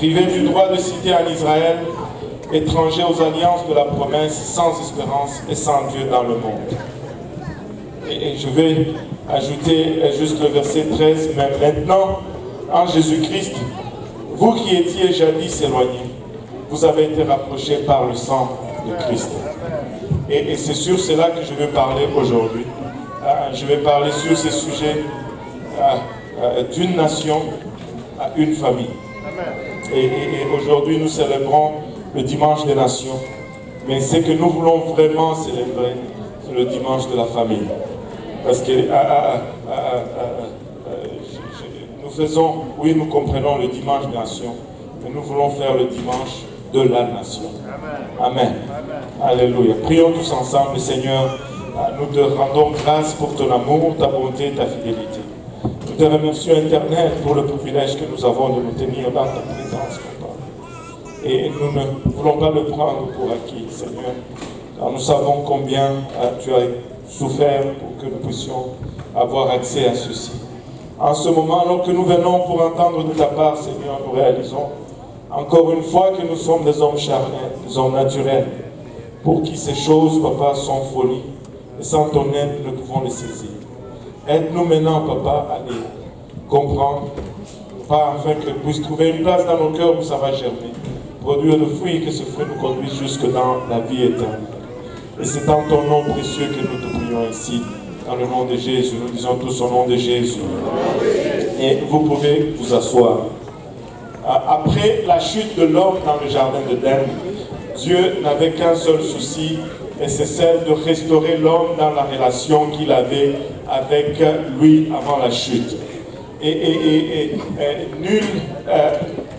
Privé du droit de cité en Israël, étranger aux alliances de la promesse, sans espérance et sans Dieu dans le monde. Et je vais ajouter juste le verset 13, mais maintenant, en Jésus-Christ, vous qui étiez jadis éloignés, vous avez été rapprochés par le sang de Christ. Et c'est sur cela que je vais parler aujourd'hui. Je vais parler sur ces sujets d'une nation à une famille. Et aujourd'hui, nous célébrons le dimanche des nations. Mais ce que nous voulons vraiment célébrer, c'est le dimanche de la famille. Parce que nous faisons, oui, nous comprenons le dimanche des nations, mais nous voulons faire le dimanche de la nation. Amen. Alléluia. Prions tous ensemble, Seigneur. Nous te rendons grâce pour ton amour, ta bonté, ta fidélité. Nous te remercions, Éternel, pour le privilège que nous avons de nous tenir dans ta présence, Papa. Et nous ne voulons pas le prendre pour acquis, Seigneur, car nous savons combien tu as souffert pour que nous puissions avoir accès à ceci. En ce moment, alors que nous venons pour entendre de ta part, Seigneur, nous réalisons encore une fois que nous sommes des hommes charnels, des hommes naturels, pour qui ces choses, Papa, sont folie. Et sans ton aide, nous pouvons les saisir. Aide-nous maintenant, Papa, à les comprendre, pas afin qu'elles puissent trouver une place dans nos cœurs où ça va germer, produire le fruit et que ce fruit nous conduise jusque dans la vie éternelle. Et c'est dans ton nom précieux que nous te prions ici, dans le nom de Jésus. Nous disons tous au nom de Jésus. Et vous pouvez vous asseoir. Après la chute de l'homme dans le jardin d'Éden, Dieu n'avait qu'un seul souci, et c'est celle de restaurer l'homme dans la relation qu'il avait avec lui avant la chute. Et nul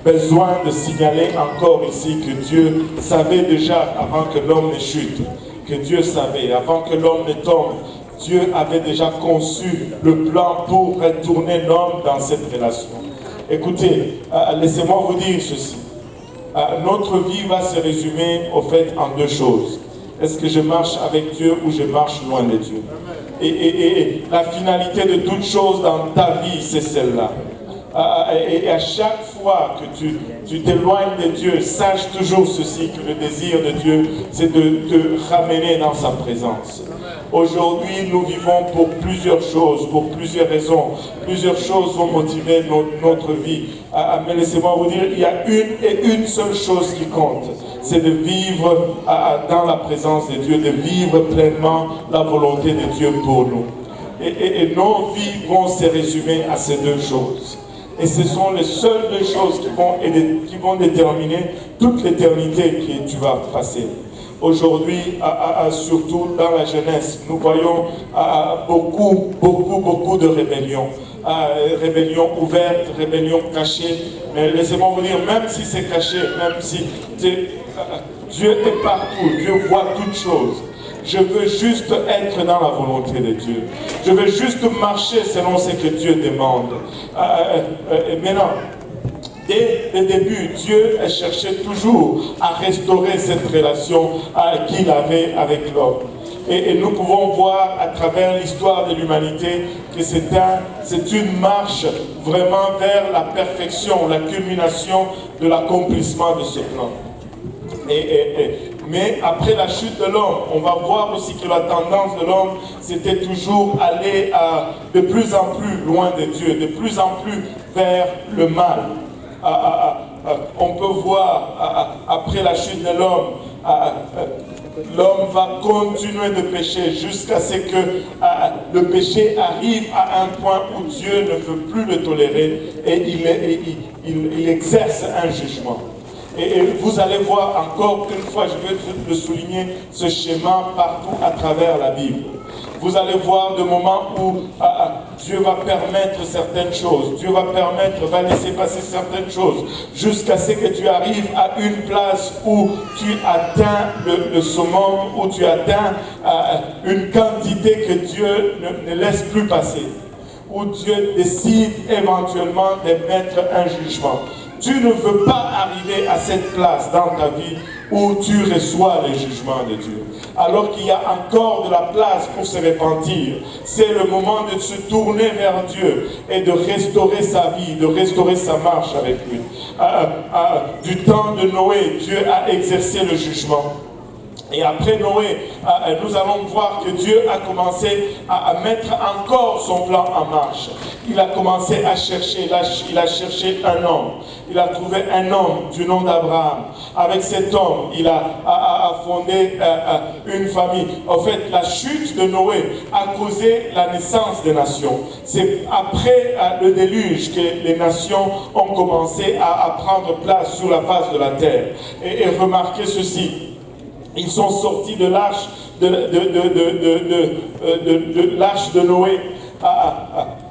besoin de signaler encore ici que Dieu savait déjà avant que l'homme ne chute, que Dieu savait, avant que l'homme ne tombe, Dieu avait déjà conçu le plan pour retourner l'homme dans cette relation. Écoutez, laissez-moi vous dire ceci. Notre vie va se résumer au fait en deux choses. Est-ce que je marche avec Dieu ou je marche loin de Dieu? Et la finalité de toute chose dans ta vie, c'est celle-là. Et à chaque fois que tu t'éloignes de Dieu, sache toujours ceci, que le désir de Dieu, c'est de te ramener dans sa présence. Aujourd'hui, nous vivons pour plusieurs choses, pour plusieurs raisons. Plusieurs choses vont motiver notre vie. Mais laissez-moi vous dire, il y a une seule chose qui compte. C'est de vivre dans la présence de Dieu, de vivre pleinement la volonté de Dieu pour nous. Et nos vies vont se résumer à ces deux choses. Et ce sont les seules deux choses qui vont déterminer toute l'éternité que tu vas passer. Aujourd'hui, surtout dans la jeunesse, nous voyons beaucoup de rébellions. Rébellion ouverte, rébellion cachée. Mais laissez-moi vous dire, même si c'est caché, même si Dieu est partout, Dieu voit toutes choses. Je veux juste être dans la volonté de Dieu. Je veux juste marcher selon ce que Dieu demande. Maintenant, dès le début, Dieu a cherché toujours à restaurer cette relation qu'il avait avec l'homme. Et nous pouvons voir à travers l'histoire de l'humanité que c'est une marche vraiment vers la perfection, la culmination de l'accomplissement de ce plan. Mais après la chute de l'homme, on va voir aussi que la tendance de l'homme, c'était toujours aller de plus en plus loin de Dieu, de plus en plus vers le mal. On peut voir, après la chute de l'homme, l'homme va continuer de pécher jusqu'à ce que le péché arrive à un point où Dieu ne veut plus le tolérer et il exerce un jugement. Et vous allez voir encore une fois, je vais le souligner, ce schéma partout à travers la Bible. Vous allez voir des moments où Dieu va permettre certaines choses. Dieu va laisser passer certaines choses jusqu'à ce que tu arrives à une place où tu atteins le summum, où tu atteins une quantité que Dieu ne laisse plus passer. Où Dieu décide éventuellement de mettre un jugement. tu ne veux pas arriver à cette place dans ta vie où tu reçois les jugements de Dieu. Alors qu'il y a encore de la place pour se repentir, c'est le moment de se tourner vers Dieu et de restaurer sa vie, de restaurer sa marche avec lui. Du temps de Noé, Dieu a exercé le jugement. Et après Noé, nous allons voir que Dieu a commencé à mettre encore son plan en marche. Il a commencé à chercher, il a cherché un homme. Il a trouvé un homme du nom d'Abraham. Avec cet homme, il a fondé une famille. En fait, la chute de Noé a causé la naissance des nations. C'est après le déluge que les nations ont commencé à prendre place sur la face de la terre. Et remarquez ceci. Ils sont sortis de l'arche l'arche de Noé.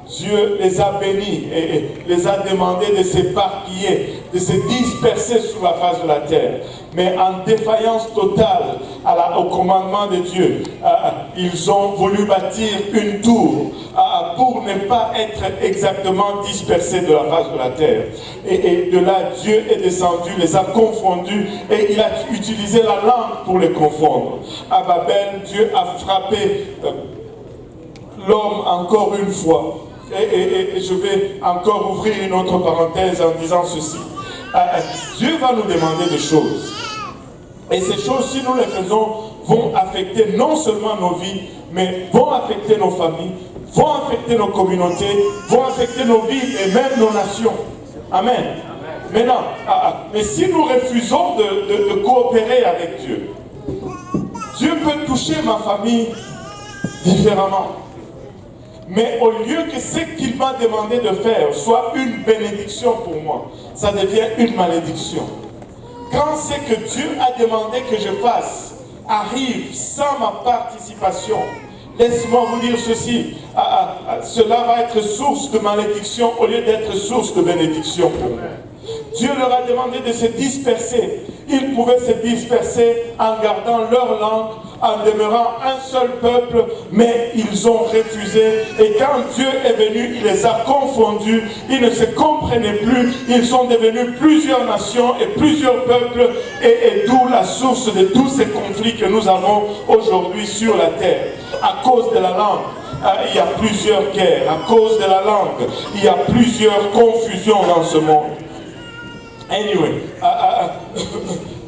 Dieu les a bénis et les a demandé de s'éparpiller, de se disperser sur la face de la terre. Mais en défaillance totale au commandement de Dieu, ils ont voulu bâtir une tour pour ne pas être exactement dispersés de la face de la terre. Et de là, Dieu est descendu, les a confondus et il a utilisé la langue pour les confondre. À Babel, Dieu a frappé l'homme encore une fois. Et je vais encore ouvrir une autre parenthèse en disant ceci. Dieu va nous demander des choses. Et ces choses, si nous les faisons, vont affecter non seulement nos vies, mais vont affecter nos familles, vont affecter nos communautés, vont affecter nos vies et même nos nations. Amen. Maintenant, mais si nous refusons de coopérer avec Dieu, Dieu peut toucher ma famille différemment. Mais au lieu que ce qu'il m'a demandé de faire soit une bénédiction pour moi, ça devient une malédiction. Quand ce que Dieu a demandé que je fasse arrive sans ma participation, laisse-moi vous dire ceci, cela va être source de malédiction au lieu d'être source de bénédiction pour moi. Dieu leur a demandé de se disperser. Ils pouvaient se disperser en gardant leur langue, en demeurant un seul peuple, mais ils ont refusé. Et quand Dieu est venu, il les a confondus. Ils ne se comprenaient plus. Ils sont devenus plusieurs nations et plusieurs peuples. Et d'où la source de tous ces conflits que nous avons aujourd'hui sur la terre. À cause de la langue. Il y a plusieurs guerres. À cause de la langue, il y a plusieurs confusions dans ce monde. Anyway,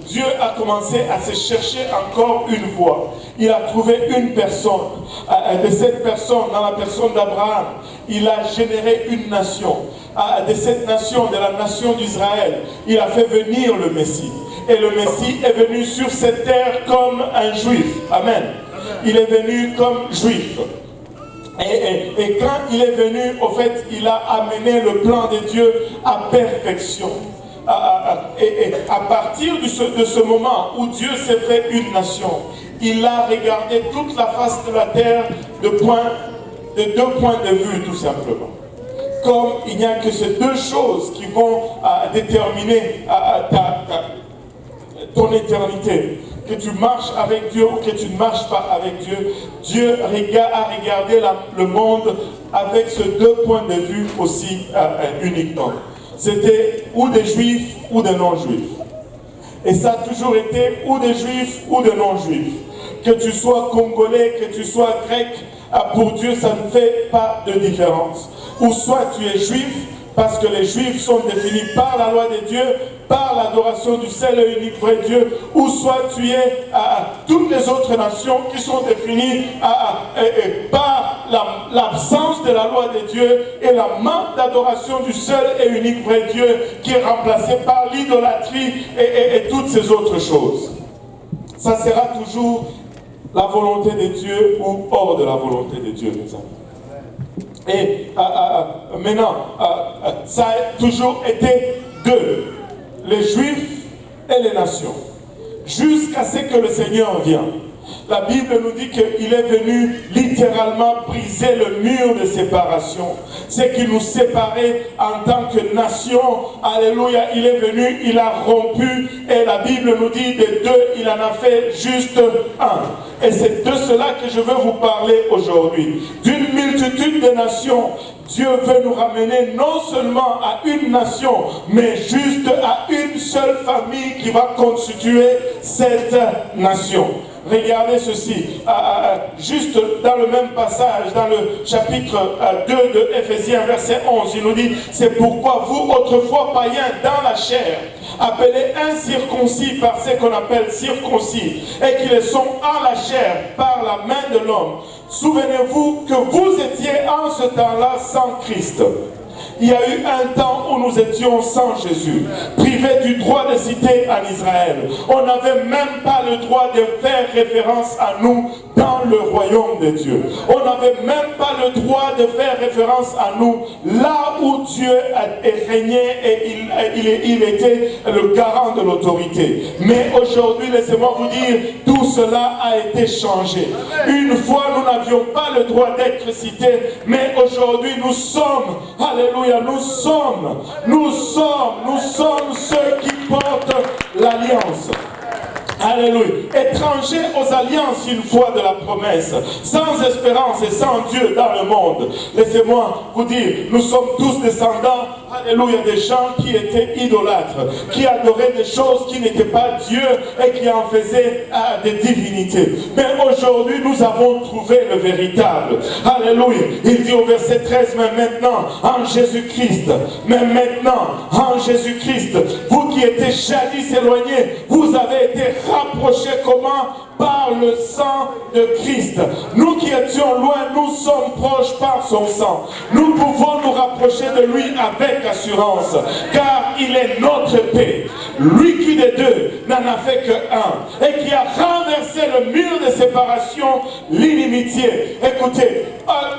Dieu a commencé à se chercher encore une voie. Il a trouvé une personne. De cette personne, dans la personne d'Abraham, il a généré une nation. De cette nation, de la nation d'Israël, il a fait venir le Messie. Et le Messie est venu sur cette terre comme un juif. Amen. Il est venu comme juif. Et quand il est venu, au fait, il a amené le plan de Dieu à perfection. Et à partir de ce moment où Dieu s'est fait une nation, il a regardé toute la face de la terre de deux points de vue, tout simplement. Comme il n'y a que ces deux choses qui vont déterminer ton éternité. Que tu marches avec Dieu ou que tu ne marches pas avec Dieu, Dieu a regardé le monde avec ces deux points de vue aussi uniquement. C'était ou des juifs ou des non-juifs. Et ça a toujours été ou des juifs ou des non-juifs. Que tu sois congolais, que tu sois grec, pour Dieu ça ne fait pas de différence. Ou soit tu es juif, parce que les juifs sont définis par la loi de Dieu, par l'adoration du seul et unique vrai Dieu, ou soit tu es toutes les autres nations qui sont définies par l'absence de la loi de Dieu et la manque d'adoration du seul et unique vrai Dieu qui est remplacé par l'idolâtrie et toutes ces autres choses. Ça sera toujours la volonté de Dieu ou hors de la volonté de Dieu, mes amis. Et maintenant, ça a toujours été deux, les Juifs et les nations, jusqu'à ce que le Seigneur vienne. La Bible nous dit qu'il est venu littéralement briser le mur de séparation. Ce qui nous séparait en tant que nation. Alléluia, il est venu, il a rompu. Et la Bible nous dit des deux, il en a fait juste un. Et c'est de cela que je veux vous parler aujourd'hui. D'une multitude de nations Dieu veut nous ramener non seulement à une nation, mais juste à une seule famille qui va constituer cette nation. Regardez ceci, juste dans le même passage, dans le chapitre 2 de Éphésiens, verset 11, il nous dit, c'est pourquoi vous, autrefois païens dans la chair, appelés incirconcis par ce qu'on appelle circoncis, et qui le sont en la chair par la main de l'homme, souvenez-vous que vous étiez en ce temps-là sans Christ. Il y a eu un temps où nous étions sans Jésus, privés du droit de citer en Israël. On n'avait même pas le droit de faire référence à nous dans le royaume de Dieu. On n'avait même pas le droit de faire référence à nous là où Dieu régnait et il était le garant de l'autorité. Mais aujourd'hui, laissez-moi vous dire, tout cela a été changé. Une fois, nous n'avions pas le droit d'être cités, mais aujourd'hui, nous sommes, alléluia, nous sommes ceux qui portent l'alliance. Alléluia. Étrangers aux alliances une fois de la promesse, sans espérance et sans Dieu dans le monde. Laissez-moi vous dire, nous sommes tous descendants, alléluia, des gens qui étaient idolâtres, qui adoraient des choses qui n'étaient pas Dieu et qui en faisaient des divinités. Mais aujourd'hui, nous avons trouvé le véritable. Alléluia. Il dit au verset 13, mais maintenant, en Jésus-Christ, mais maintenant, en Jésus-Christ, vous qui étiez jadis éloignés, vous avez été rapprochés comment? Par le sang de Christ. Nous qui étions loin, nous sommes proches par son sang. Nous pouvons nous rapprocher de lui avec assurance, car il est notre paix. Lui qui des deux n'en a fait qu'un et qui a renversé le mur de séparation, l'inimitié. Écoutez,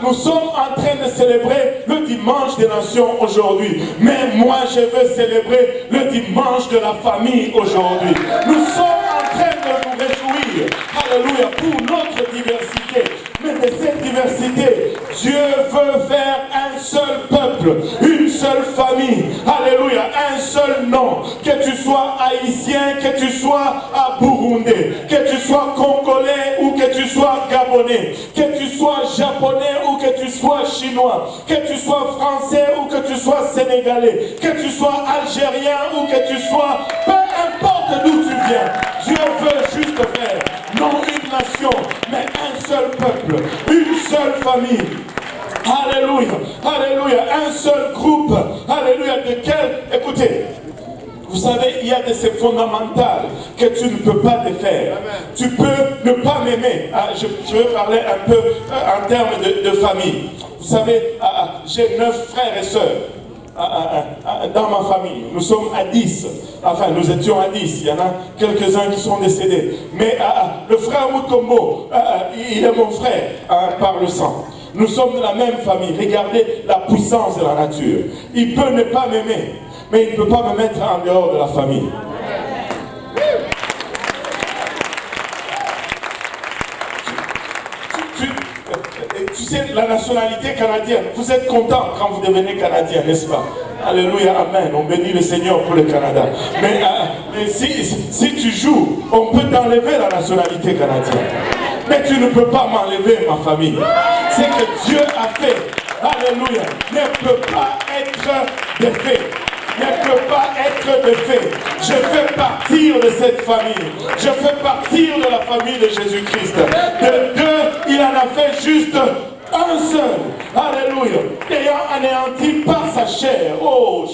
nous sommes en train de célébrer le dimanche des nations aujourd'hui, mais moi je veux célébrer le dimanche de la famille aujourd'hui. Nous sommes en train de nous réjouir, alléluia, pour notre diversité. Mais de cette diversité, Dieu veut faire un seul peuple, une seule famille, alléluia, un seul nom. Que tu sois haïtien, que tu sois burundais, que tu sois congolais ou que tu sois gabonais, que tu sois japonais ou que tu sois chinois, que tu sois français ou que tu sois sénégalais, que tu sois algérien ou que tu sois, peu importe d'où tu viens, Dieu veut juste faire, non une nation, mais un seul peuple, une seule famille. Alléluia, alléluia, un seul groupe, alléluia, écoutez, vous savez, il y a des fondamentales que tu ne peux pas défaire. Tu peux ne pas m'aimer. Je vais parler un peu en termes de famille. Vous savez, j'ai 9 frères et sœurs. Dans ma famille, nous sommes à 10. Enfin, nous étions à 10. Il y en a quelques-uns qui sont décédés. Mais le frère Mutombo, il est mon frère par le sang. Nous sommes de la même famille. Regardez la puissance de la nature. Il peut ne pas m'aimer, mais il ne peut pas me mettre en dehors de la famille. Tu sais, la nationalité canadienne, vous êtes content quand vous devenez canadien, n'est-ce pas? Alléluia, amen. On bénit le Seigneur pour le Canada. Mais si tu joues, on peut t'enlever la nationalité canadienne. Mais tu ne peux pas m'enlever ma famille. C'est que Dieu a fait, alléluia, ne peut pas être défait. Ne peut pas être défait. Je fais partir de cette famille. Je fais partir de la famille de Jésus-Christ. De deux, il en a fait juste un seul. Alléluia. Ayant anéanti par sa chair. Oh,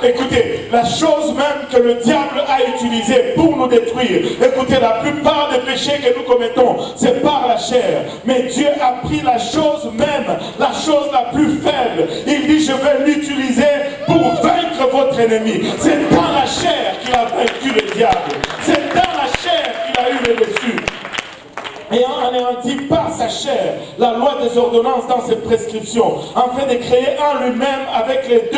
écoutez, la chose même que le diable a utilisée pour nous détruire. Écoutez, la plupart des péchés que nous commettons, c'est par la chair. Mais Dieu a pris la chose même, la chose la plus faible. Il dit, je vais l'utiliser pour vaincre votre ennemi. C'est dans la chair qu'il a vaincu le diable. C'est dans la chair qu'il a eu le dessus. Ayant anéanti par sa chair la loi des ordonnances dans ses prescriptions, afin de créer en lui-même avec les deux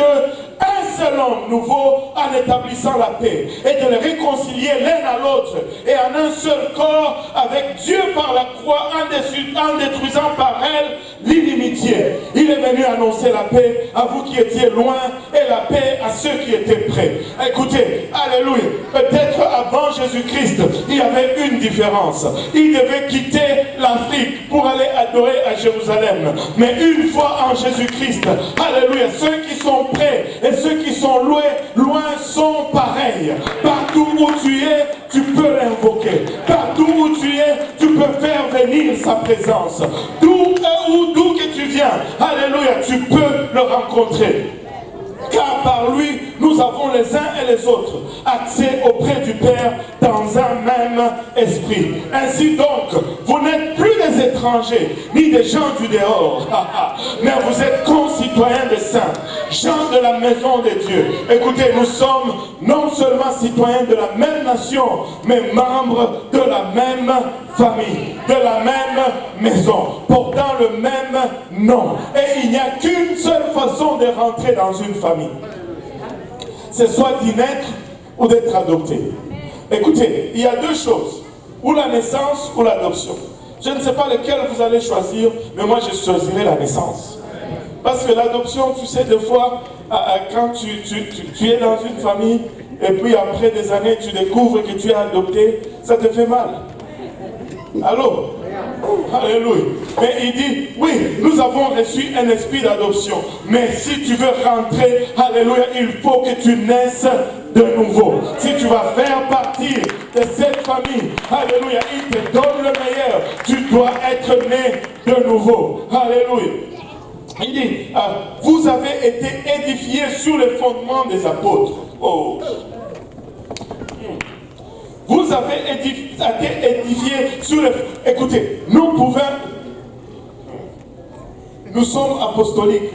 un seul homme nouveau en établissant la paix et de les réconcilier l'un à l'autre et en un seul corps avec Dieu par la croix en détruisant par elle l'inimitié. Il est venu annoncer la paix à vous qui étiez loin et la paix à ceux qui étaient près. Écoutez, alléluia, peut-être avant Jésus-Christ, il y avait une différence. Il devait quitter l'Afrique pour aller adorer à Jérusalem. Mais une fois en Jésus-Christ, alléluia, ceux qui sont près et ceux qui sont loin sont pareils. Partout où tu es, tu peux l'invoquer. Partout où tu es, tu peux faire venir sa présence. D'où que tu viens, alléluia, tu peux le rencontrer. Car par lui, nous avons les uns et les autres accès auprès du Père dans un même esprit. Ainsi donc, vous n'êtes plus des étrangers, ni des gens du dehors, mais vous êtes concitoyens des saints, gens de la maison de Dieu. Écoutez, nous sommes non seulement citoyens de la même nation, mais membres de la même famille, de la même maison, portant le même nom. Et il n'y a qu'une seule façon de rentrer dans une famille. C'est soit d'y naître ou d'être adopté. Écoutez, il y a deux choses, ou la naissance ou l'adoption. Je ne sais pas lequel vous allez choisir, mais moi je choisirai la naissance. Parce que l'adoption, tu sais, des fois, quand tu es dans une famille, et puis après des années, tu découvres que tu es adopté, ça te fait mal. Allô? Alléluia. Mais il dit, oui, nous avons reçu un esprit d'adoption. Mais si tu veux rentrer, alléluia, il faut que tu naisses de nouveau. Si tu vas faire partie de cette famille, alléluia, il te donne le meilleur. Tu dois être né de nouveau. Alléluia. Il dit, vous avez été édifiés sur les fondements des apôtres. Oh. Vous avez été édifiés sur le... Écoutez, nous sommes apostoliques.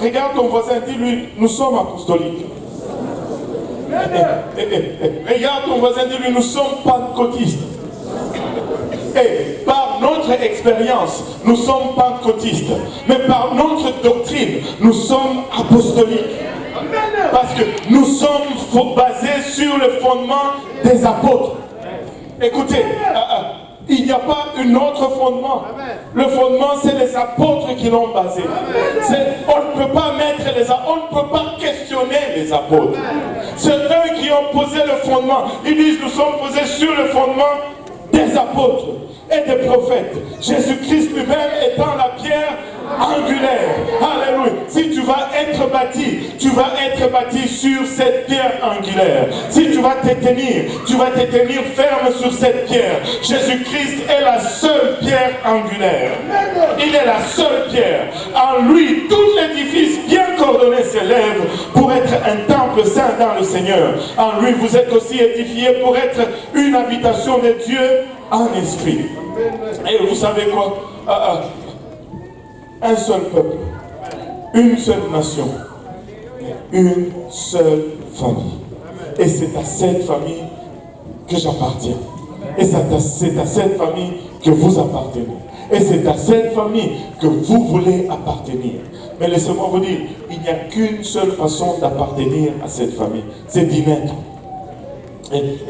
Regarde ton voisin, dis-lui, nous sommes apostoliques. Regarde ton voisin, dis-lui, nous sommes pentecôtistes. Et par notre expérience, nous sommes pentecôtistes. Mais par notre doctrine, nous sommes apostoliques. Parce que nous sommes basés sur le fondement des apôtres. Écoutez, il n'y a pas un autre fondement. Le fondement, c'est les apôtres qui l'ont basé. On ne peut pas mettre les apôtres, on ne peut pas questionner les apôtres. C'est eux qui ont posé le fondement. Ils disent, nous sommes posés sur le fondement des apôtres et des prophètes. Jésus-Christ lui-même étant la pierre angulaire. Alléluia. Si tu vas être bâti, tu vas être bâti sur cette pierre angulaire. Si tu vas te tenir ferme sur cette pierre. Jésus-Christ est la seule pierre angulaire. Il est la seule pierre. En lui, tout l'édifice bien coordonné s'élève pour être un temple saint dans le Seigneur. En lui, vous êtes aussi édifiés pour être une habitation de Dieu en esprit. Et vous savez quoi? Un seul peuple, une seule nation, une seule famille. Et c'est à cette famille que j'appartiens. Et c'est à cette famille que vous appartenez. Et c'est à cette famille que vous voulez appartenir. Mais laissez-moi vous dire, il n'y a qu'une seule façon d'appartenir à cette famille, c'est d'y naître.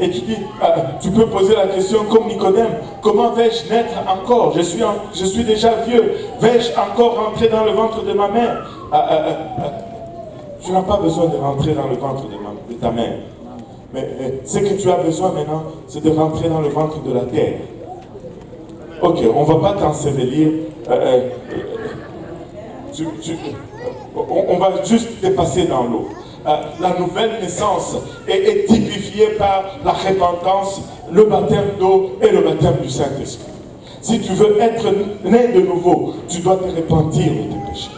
Et tu dis, tu peux poser la question comme Nicodème, comment vais-je naître encore? Je suis déjà vieux, vais-je encore rentrer dans le ventre de ma mère? Tu n'as pas besoin de rentrer dans le ventre de ta mère. Mais ce que tu as besoin maintenant, c'est de rentrer dans le ventre de la terre. Ok, on ne va pas t'ensevelir. On va juste te passer dans l'eau. La nouvelle naissance est typifiée par la repentance, le baptême d'eau et le baptême du Saint-Esprit. Si tu veux être né de nouveau, tu dois te repentir de tes péchés.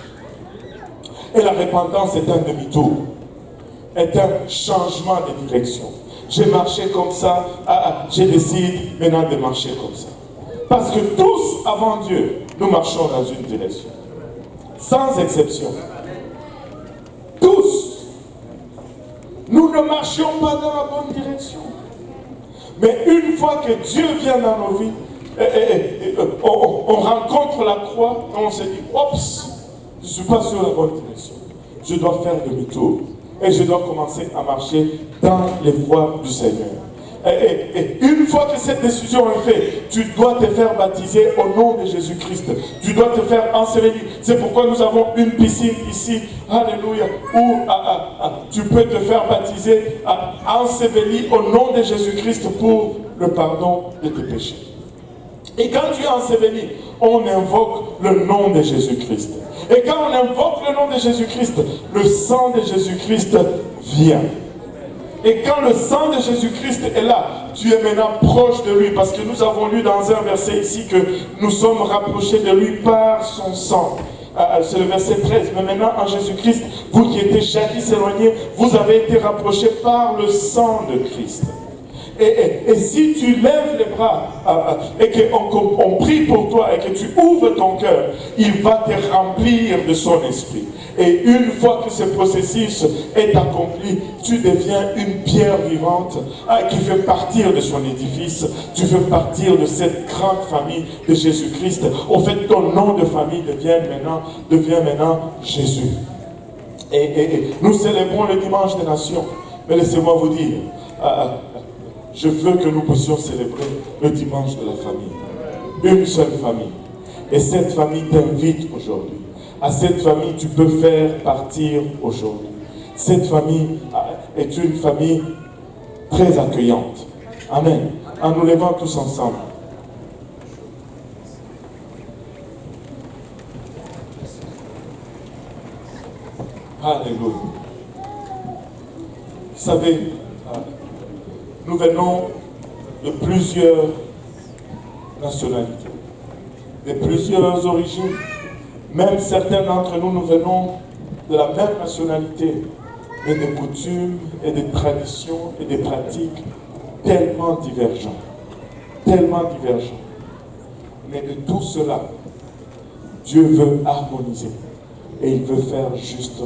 Et la repentance est un demi-tour, est un changement de direction. J'ai marché comme ça, je décide maintenant de marcher comme ça. Parce que tous, avant Dieu, nous marchons dans une direction. Sans exception. Tous. Nous ne marchions pas dans la bonne direction. Mais une fois que Dieu vient dans nos vies, on rencontre la croix et on se dit, oups, je ne suis pas sur la bonne direction. Je dois faire demi-tour. Et je dois commencer à marcher dans les voies du Seigneur. Et une fois que cette décision est faite, tu dois te faire baptiser au nom de Jésus-Christ. Tu dois te faire ensevelir. C'est pourquoi nous avons une piscine ici, alléluia, où tu peux te faire baptiser, ensevelir au nom de Jésus-Christ pour le pardon de tes péchés. Et quand tu es enseveli, on invoque le nom de Jésus-Christ. Et quand on invoque le nom de Jésus-Christ, le sang de Jésus-Christ vient. Et quand le sang de Jésus-Christ est là, tu es maintenant proche de lui. Parce que nous avons lu dans un verset ici que nous sommes rapprochés de lui par son sang. C'est le verset 13. Mais maintenant, en Jésus-Christ, vous qui étiez jadis éloignés, vous avez été rapprochés par le sang de Christ. Et si tu lèves les bras et qu'on prie pour toi et que tu ouvres ton cœur, il va te remplir de son esprit. Et une fois que ce processus est accompli, tu deviens une pierre vivante qui fait partir de son édifice. Tu fais partir de cette grande famille de Jésus-Christ. Au fait, ton nom de famille devient maintenant Jésus. Et nous célébrons le dimanche des nations. Mais laissez-moi vous dire, je veux que nous puissions célébrer le dimanche de la famille. Une seule famille. Et cette famille t'invite aujourd'hui. À cette famille, tu peux faire partir aujourd'hui. Cette famille est une famille très accueillante. Amen. En nous levant tous ensemble. Alléluia. Vous savez, nous venons de plusieurs nationalités, de plusieurs origines. Même certains d'entre nous, nous venons de la même nationalité, mais des coutumes et des traditions et des pratiques tellement divergentes. Tellement divergentes. Mais de tout cela, Dieu veut harmoniser. Et il veut faire juste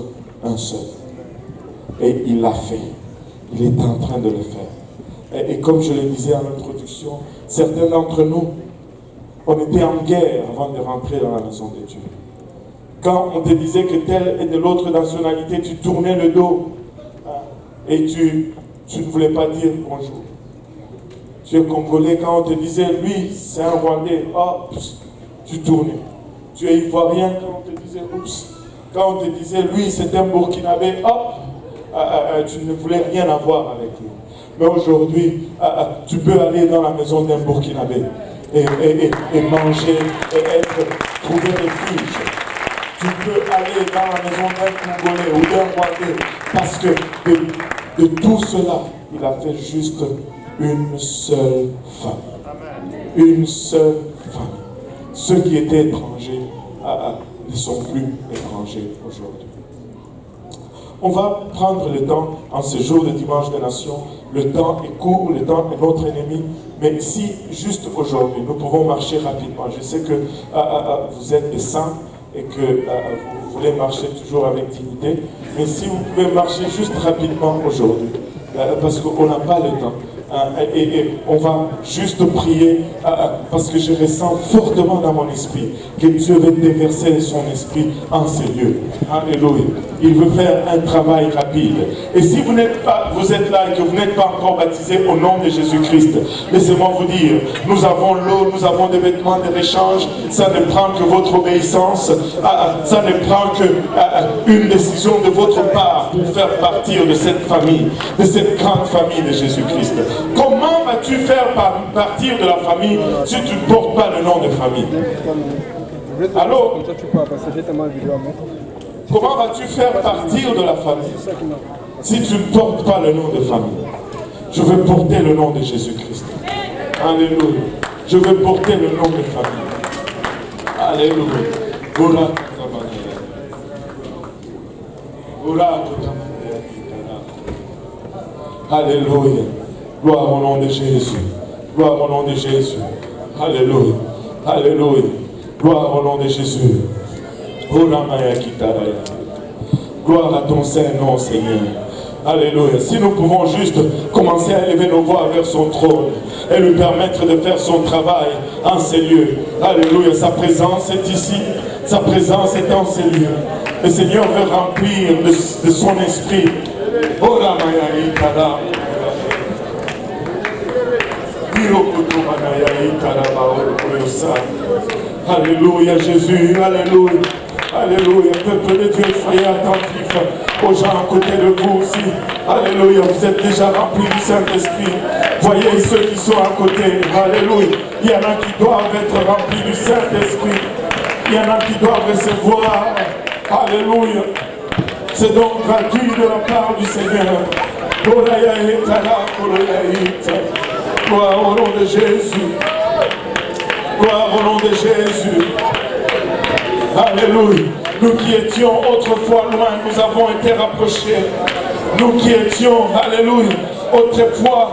un seul. Et il l'a fait. Il est en train de le faire. Et comme je le disais en introduction, certains d'entre nous, on était en guerre avant de rentrer dans la maison de Dieu. Quand on te disait que tel est de l'autre nationalité, tu tournais le dos et tu ne voulais pas dire bonjour. Tu es congolais, quand on te disait lui, c'est un Rwandais, tu tournais. Tu es ivoirien, quand on te disait oups. Quand on te disait lui, c'est un burkinabé, tu ne voulais rien avoir avec lui. Mais aujourd'hui, tu peux aller dans la maison d'un burkinabé et manger et trouver refuge. Tu peux aller dans la maison d'un Congolais ou d'un Rwandais parce que de tout cela, il a fait juste une seule famille. Une seule famille. Ceux qui étaient étrangers ne sont plus étrangers aujourd'hui. On va prendre le temps en ce jour de dimanche des nations. Le temps est court, le temps est notre ennemi. Mais si, juste aujourd'hui, nous pouvons marcher rapidement. Je sais que vous êtes des saints et que vous voulez marcher toujours avec dignité. Mais si vous pouvez marcher juste rapidement aujourd'hui, parce qu'on n'a pas le temps. Et on va juste prier parce que je ressens fortement dans mon esprit que Dieu veut déverser son esprit en ces lieux. Alléluia. Il veut faire un travail rapide. Et si vous êtes là et que vous n'êtes pas encore baptisé au nom de Jésus-Christ, laissez-moi vous dire, nous avons l'eau, nous avons des vêtements de rechange. Ça ne prend que votre obéissance. Ça ne prend que une décision de votre part pour faire partir de cette famille, de cette grande famille de Jésus-Christ. Comment vas-tu faire partir de la famille si tu ne portes pas le nom de famille? Allô? Comment vas-tu faire partir de la famille si tu ne portes pas le nom de famille? Je veux porter le nom de Jésus-Christ. Alléluia. Je veux porter le nom de famille. Alléluia. Alléluia. Gloire au nom de Jésus. Gloire au nom de Jésus. Alléluia. Alléluia. Gloire au nom de Jésus. Gloire à ton Saint-Nom, Seigneur. Alléluia. Si nous pouvons juste commencer à élever nos voix vers son trône et lui permettre de faire son travail en ces lieux. Alléluia. Sa présence est ici. Sa présence est en ces lieux. Le Seigneur veut remplir de son esprit. Alléluia Jésus, alléluia. Alléluia, peuple de Dieu, soyez attentifs aux gens à côté de vous aussi. Alléluia, vous êtes déjà remplis du Saint-Esprit. Voyez ceux qui sont à côté. Alléluia, il y en a qui doivent être remplis du Saint-Esprit. Il y en a qui doivent recevoir. Alléluia. C'est donc gratuit de la part du Seigneur. Gloire au nom de Jésus. Gloire au nom de Jésus. Alléluia. Nous qui étions autrefois loin, nous avons été rapprochés. Nous qui étions, alléluia, autrefois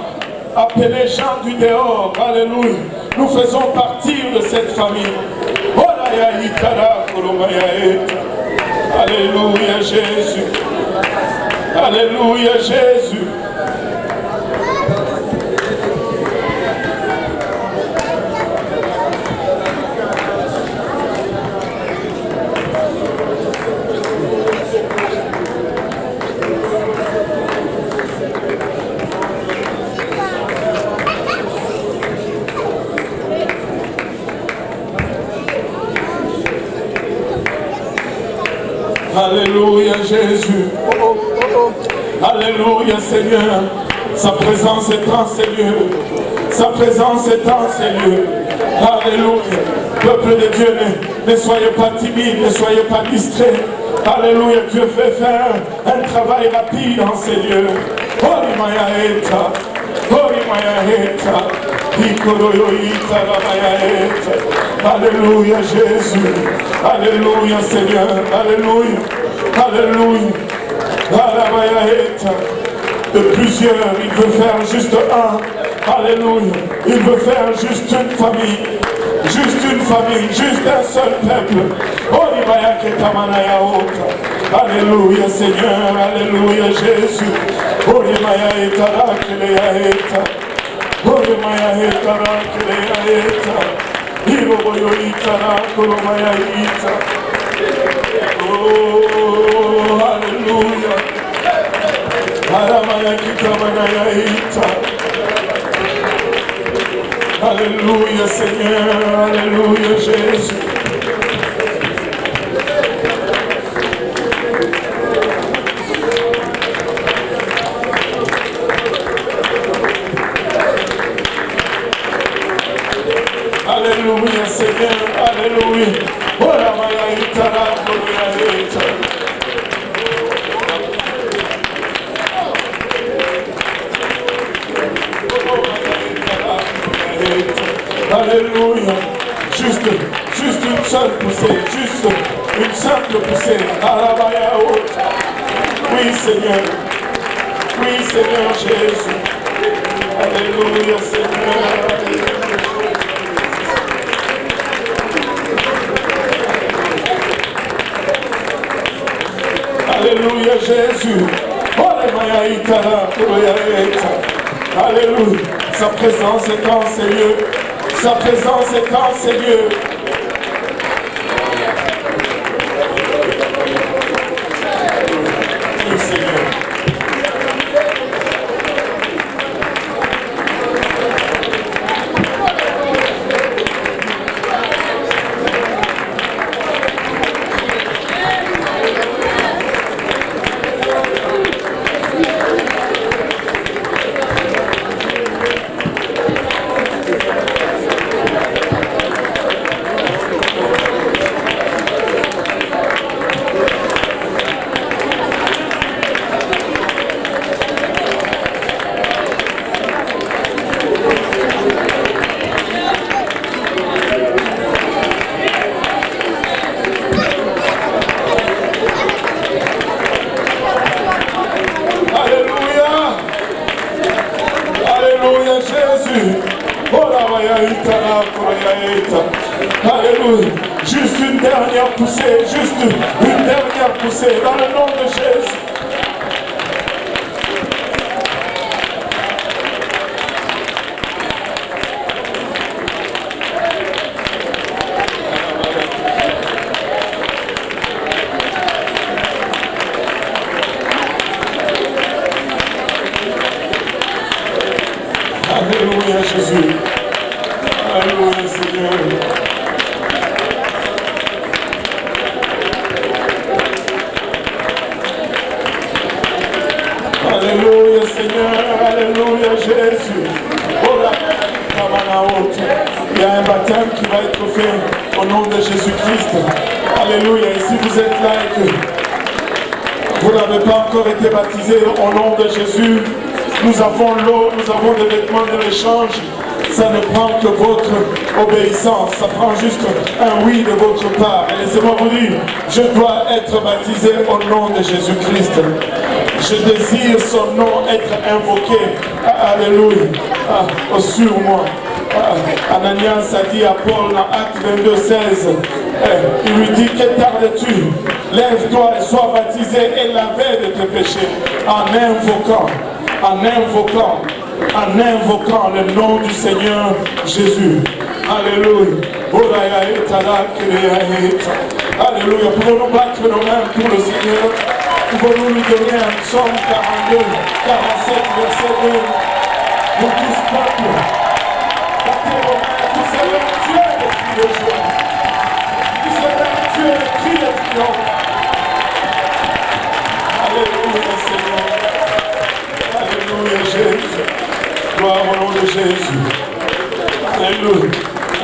appelés gens du dehors, alléluia. Nous faisons partie de cette famille. Alléluia Jésus. Alléluia Jésus. Alléluia Jésus. Alléluia Seigneur. Sa présence est en ces lieux. Sa présence est en ces lieux. Alléluia. Peuple de Dieu, ne soyez pas timide, ne soyez pas distrait. Alléluia. Dieu fait faire un travail rapide en ces lieux. Alléluia Jésus. Alléluia Seigneur. Alléluia. Alléluia. De plusieurs, il veut faire juste un. Alléluia. Il veut faire juste une famille. Juste une famille, juste un seul peuple. Alléluia Seigneur. Alléluia Jésus. Oh, alléluia. Alléluia Seigneur, alléluia Jésus. Alléluia Seigneur, alléluia. Alléluia. Juste une seule poussée, juste une simple poussée. Oui Seigneur. Oui Seigneur Jésus. Alléluia Seigneur. Alléluia Jésus. Alléluia. Sa présence est en ces lieux. Sa présence est en ces lieux. Oui, Seigneur. Alléluia. Juste une dernière poussée, juste une dernière poussée dans le nom de Jésus. Alléluia Jésus. Alléluia Seigneur, Alléluia Jésus. Oh là, il y a un baptême qui va être fait au nom de Jésus-Christ. Alléluia. Et si vous êtes là et que vous n'avez pas encore été baptisé au nom de Jésus, nous avons l'eau, nous avons des vêtements de l'échange. Ça ne prend que votre obéissance, ça prend juste un oui de votre part. Et laissez-moi vous dire, je dois être baptisé au nom de Jésus-Christ. Je désire son nom être invoqué. Alléluia. Sur moi. Ananias a dit à Paul dans Acte 22, 16, il lui dit, que tardes-tu? Lève-toi et sois baptisé et lavé de tes péchés en invoquant le nom du Seigneur Jésus. Alléluia. Alléluia. Pouvons-nous battre nos mains pour le Seigneur? Pouvons-nous lui donner un psaume 42, 47, verset 2. Nous tous peuple, battez vos mains, tous avec Dieu le cri de joie. Tous avec Dieu le cri de triomphe. Alléluia Seigneur. Alléluia Jésus. Gloire au nom de Jésus. Alléluia.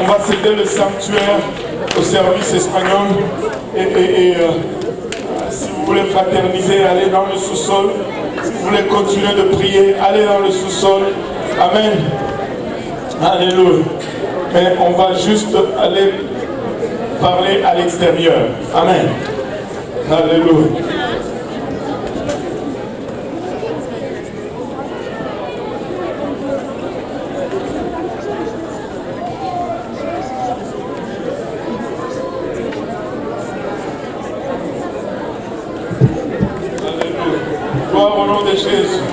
On va céder le sanctuaire au service espagnol. Si vous voulez fraterniser, allez dans le sous-sol. Si vous voulez continuer de prier, allez dans le sous-sol. Amen. Alléluia. Mais on va juste aller parler à l'extérieur. Amen. Alléluia. Gloire au nom de Jésus.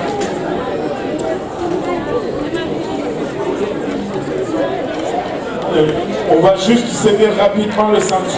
On va juste céder rapidement le sanctuaire.